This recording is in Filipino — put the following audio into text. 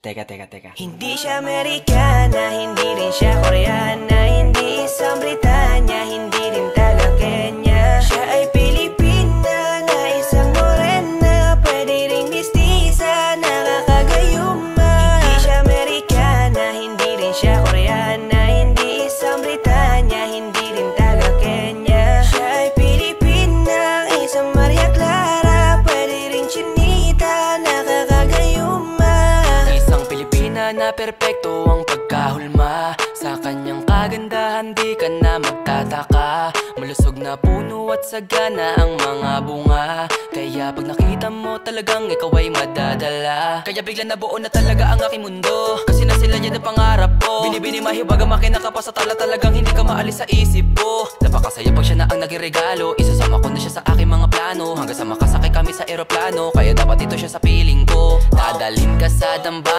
Teka. Hindi siya Amerikana, hindi rin siya Koreana, hindi isang Britanya, hindi rin taga Kenya. Siya ay Pilipina na isang morena, pwede ring mistisa, nakakagayuma. Hindi siya Amerikana, hindi rin siya Koreana, hindi isang Britanya, hindi rin taga Kenya. Siya ay Pilipina, isang Maria Clara, pwede ring chinita, nakakagayuma. Na perpekto ang pagkahulma. Sa kanyang kagandahan di ka na magtataka. Malusog na puno at sagana ang mga bunga. Kaya pag nakita mo talagang ikaw ay madadala. Kaya bigla nabuo na talaga ang aking mundo. Kasi na sila yan ang pangarap ko. Binibini mahiwaga makina ka pa sa tala, talagang hindi ka maalis sa isip ko. Napakasaya pag siya na ang naging regalo. Isasama ko na siya sa aking mga plano. Hanggang sa makasakay kami sa eroplano. Kaya dapat ito siya sa piling ko. Dadalhin ka sa damba.